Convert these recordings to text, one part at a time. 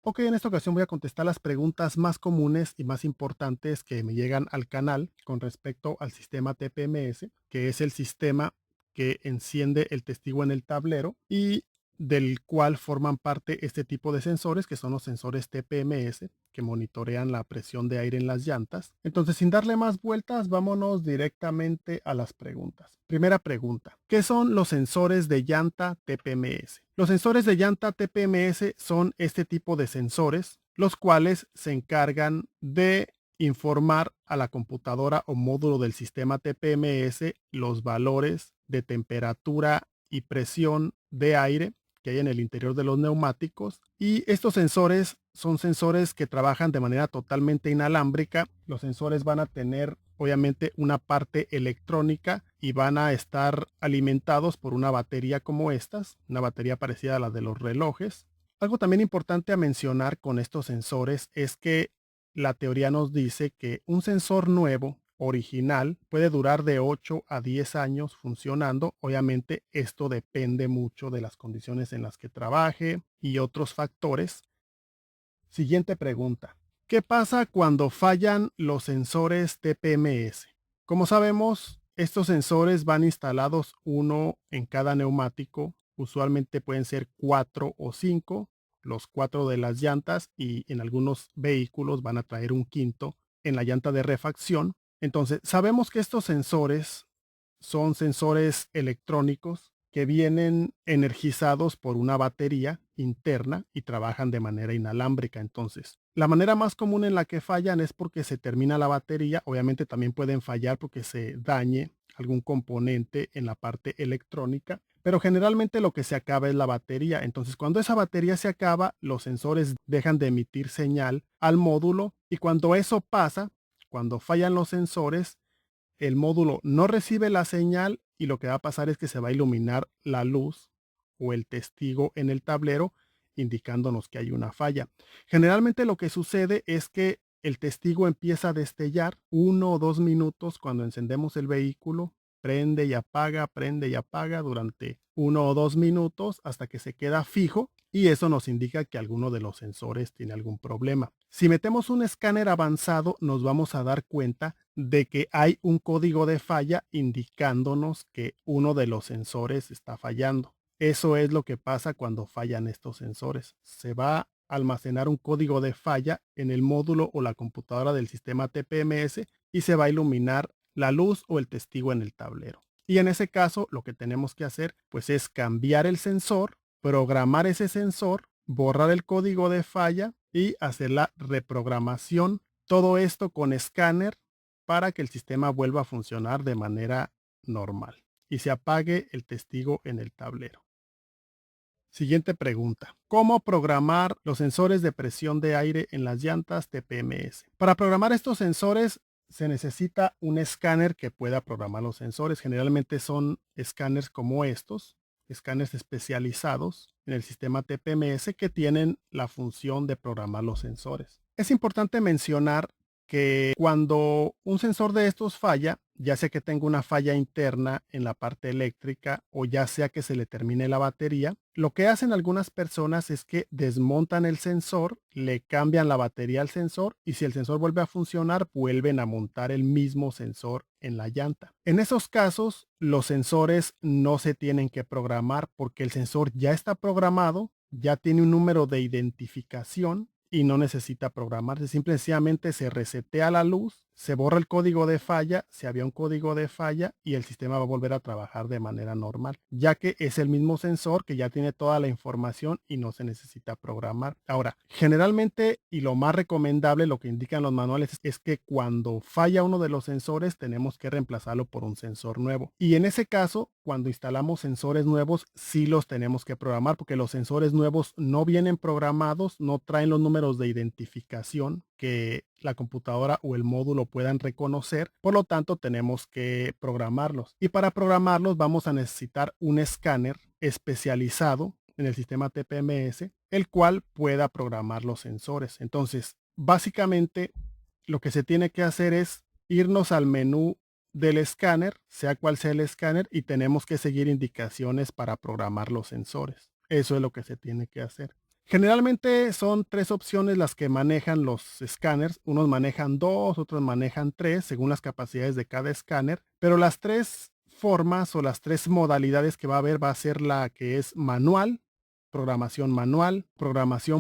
Ok, en esta ocasión voy a contestar las preguntas más comunes y más importantes que me llegan al canal con respecto al sistema TPMS, que es el sistema que enciende el testigo en el tablero y del cual forman parte este tipo de sensores, que son los sensores TPMS, que monitorean la presión de aire en las llantas. Entonces, sin darle más vueltas, vámonos directamente a las preguntas. Primera pregunta, ¿qué son los sensores de llanta TPMS? Los sensores de llanta TPMS son este tipo de sensores, los cuales se encargan de informar a la computadora o módulo del sistema TPMS los valores de temperatura y presión de aire que hay en el interior de los neumáticos. Y estos sensores son sensores que trabajan de manera totalmente inalámbrica. Los sensores van a tener obviamente una parte electrónica y van a estar alimentados por una batería como estas, una batería parecida a la de los relojes. Algo también importante a mencionar con estos sensores es que la teoría nos dice que un sensor nuevo original puede durar de 8 a 10 años funcionando. Obviamente esto depende mucho de las condiciones en las que trabaje y otros factores. Siguiente pregunta. ¿Qué pasa cuando fallan los sensores TPMS? Como sabemos, estos sensores van instalados uno en cada neumático. Usualmente pueden ser 4 o 5, los 4 de las llantas, y en algunos vehículos van a traer un quinto en la llanta de refacción. Entonces, sabemos que estos sensores son sensores electrónicos que vienen energizados por una batería interna y trabajan de manera inalámbrica. Entonces, la manera más común en la que fallan es porque se termina la batería. Obviamente también pueden fallar porque se dañe algún componente en la parte electrónica, pero generalmente lo que se acaba es la batería. Entonces, cuando esa batería se acaba, los sensores dejan de emitir señal al módulo, y cuando eso pasa, cuando fallan los sensores, el módulo no recibe la señal y lo que va a pasar es que se va a iluminar la luz o el testigo en el tablero, indicándonos que hay una falla. Generalmente lo que sucede es que el testigo empieza a destellar 1 o 2 minutos cuando encendemos el vehículo, prende y apaga durante 1 o 2 minutos hasta que se queda fijo, y eso nos indica que alguno de los sensores tiene algún problema. Si metemos un escáner avanzado, nos vamos a dar cuenta de que hay un código de falla indicándonos que uno de los sensores está fallando. Eso es lo que pasa cuando fallan estos sensores. Se va a almacenar un código de falla en el módulo o la computadora del sistema TPMS y se va a iluminar la luz o el testigo en el tablero. Y en ese caso, lo que tenemos que hacer pues es cambiar el sensor, programar ese sensor, borrar el código de falla y hacer la reprogramación. Todo esto con escáner para que el sistema vuelva a funcionar de manera normal y se apague el testigo en el tablero. Siguiente pregunta. ¿Cómo programar los sensores de presión de aire en las llantas TPMS? Para programar estos sensores se necesita un escáner que pueda programar los sensores. Generalmente son escáneres como estos, escáneres especializados en el sistema TPMS que tienen la función de programar los sensores. Es importante mencionar que cuando un sensor de estos falla, ya sea que tenga una falla interna en la parte eléctrica o ya sea que se le termine la batería, lo que hacen algunas personas es que desmontan el sensor, le cambian la batería al sensor, y si el sensor vuelve a funcionar, vuelven a montar el mismo sensor en la llanta. En esos casos, los sensores no se tienen que programar porque el sensor ya está programado, ya tiene un número de identificación y no necesita programarse. Simplemente se resetea la luz, se borra el código de falla, si había un código de falla, y el sistema va a volver a trabajar de manera normal, ya que es el mismo sensor que ya tiene toda la información y no se necesita programar. Ahora, generalmente y lo más recomendable, lo que indican los manuales, es que cuando falla uno de los sensores tenemos que reemplazarlo por un sensor nuevo. Y en ese caso, cuando instalamos sensores nuevos, sí los tenemos que programar porque los sensores nuevos no vienen programados, no traen los números de identificación que la computadora o el módulo puedan reconocer. Por lo tanto, tenemos que programarlos. Y para programarlos vamos a necesitar un escáner especializado en el sistema TPMS, el cual pueda programar los sensores. Entonces, básicamente, lo que se tiene que hacer es irnos al menú del escáner, sea cual sea el escáner, y tenemos que seguir indicaciones para programar los sensores. Eso es lo que se tiene que hacer. Generalmente son 3 opciones las que manejan los escáneres. Unos manejan 2, otros manejan 3, según las capacidades de cada escáner, pero las 3 formas o las 3 modalidades que va a haber va a ser la que es manual, programación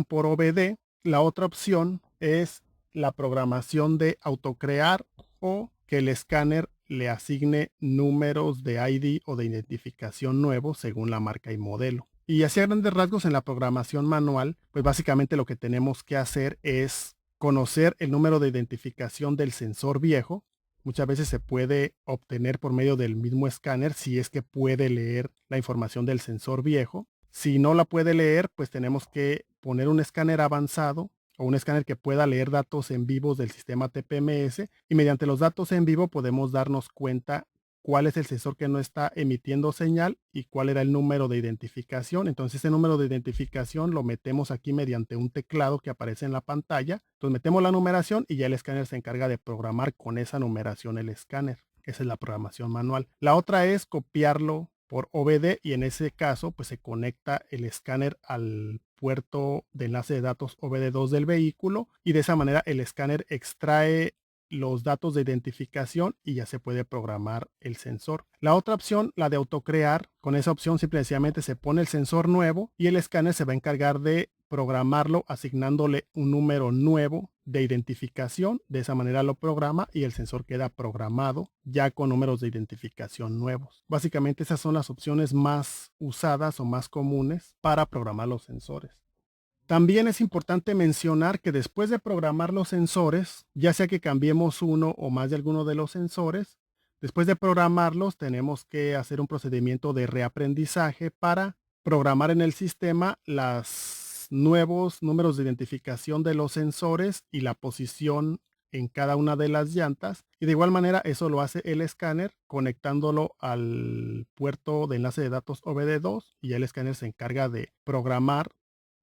por OBD. La otra opción es la programación de autocrear o que el escáner le asigne números de ID o de identificación nuevos según la marca y modelo. Y así a grandes rasgos en la programación manual, pues básicamente lo que tenemos que hacer es conocer el número de identificación del sensor viejo. Muchas veces se puede obtener por medio del mismo escáner si es que puede leer la información del sensor viejo. Si no la puede leer, pues tenemos que poner un escáner avanzado o un escáner que pueda leer datos en vivos del sistema TPMS y mediante los datos en vivo podemos darnos cuenta cuál es el sensor que no está emitiendo señal y cuál era el número de identificación. Entonces ese número de identificación lo metemos aquí mediante un teclado que aparece en la pantalla. Entonces metemos la numeración y ya el escáner se encarga de programar con esa numeración el escáner. Esa es la programación manual. La otra es copiarlo por OBD y en ese caso pues se conecta el escáner al puerto de enlace de datos OBD2 del vehículo y de esa manera el escáner extrae los datos de identificación y ya se puede programar el sensor. La otra opción, la de autocrear, con esa opción simplemente se pone el sensor nuevo y el escáner se va a encargar de programarlo asignándole un número nuevo de identificación. De esa manera lo programa y el sensor queda programado ya con números de identificación nuevos. Básicamente esas son las opciones más usadas o más comunes para programar los sensores. También es importante mencionar que después de programar los sensores, ya sea que cambiemos uno o más de alguno de los sensores, después de programarlos tenemos que hacer un procedimiento de reaprendizaje para programar en el sistema los nuevos números de identificación de los sensores y la posición en cada una de las llantas. Y de igual manera eso lo hace el escáner conectándolo al puerto de enlace de datos OBD2 y el escáner se encarga de programar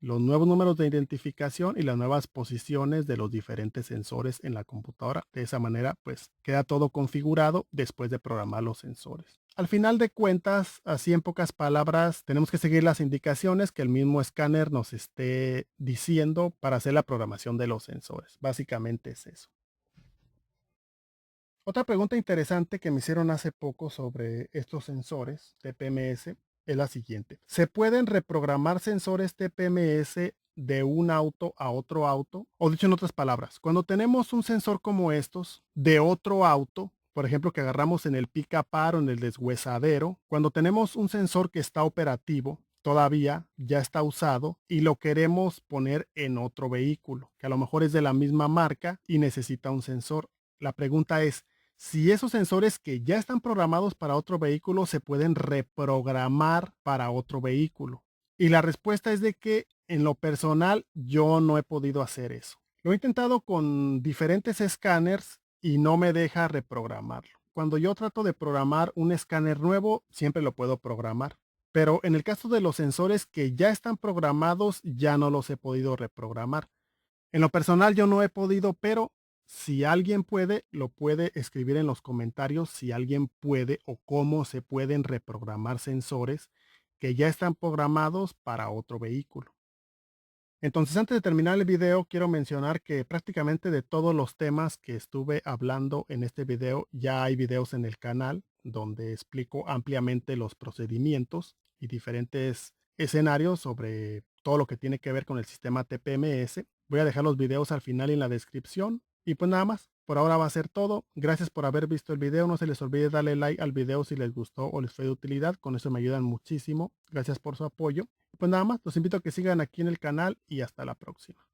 los nuevos números de identificación y las nuevas posiciones de los diferentes sensores en la computadora. De esa manera, pues queda todo configurado después de programar los sensores. Al final de cuentas, así en pocas palabras, tenemos que seguir las indicaciones que el mismo escáner nos esté diciendo para hacer la programación de los sensores. Básicamente es eso. Otra pregunta interesante que me hicieron hace poco sobre estos sensores TPMS es la siguiente. ¿Se pueden reprogramar sensores TPMS de un auto a otro auto? O dicho en otras palabras, cuando tenemos un sensor como estos de otro auto, por ejemplo, que agarramos en el pick-up o en el deshuesadero, cuando tenemos un sensor que está operativo, todavía ya está usado y lo queremos poner en otro vehículo, que a lo mejor es de la misma marca y necesita un sensor. La pregunta es, si esos sensores que ya están programados para otro vehículo se pueden reprogramar para otro vehículo. Y la respuesta es de que en lo personal yo no he podido hacer eso. Lo he intentado con diferentes escáneres y no me deja reprogramarlo. Cuando yo trato de programar un escáner nuevo, siempre lo puedo programar. Pero en el caso de los sensores que ya están programados, ya no los he podido reprogramar. En lo personal yo no he podido, pero si alguien puede, lo puede escribir en los comentarios si alguien puede o cómo se pueden reprogramar sensores que ya están programados para otro vehículo. Entonces, antes de terminar el video, quiero mencionar que prácticamente de todos los temas que estuve hablando en este video, ya hay videos en el canal donde explico ampliamente los procedimientos y diferentes escenarios sobre todo lo que tiene que ver con el sistema TPMS. Voy a dejar los videos al final y en la descripción. Y pues nada más, por ahora va a ser todo. Gracias por haber visto el video. No se les olvide darle like al video si les gustó o les fue de utilidad. Con eso me ayudan muchísimo. Gracias por su apoyo. Pues nada más, los invito a que sigan aquí en el canal y hasta la próxima.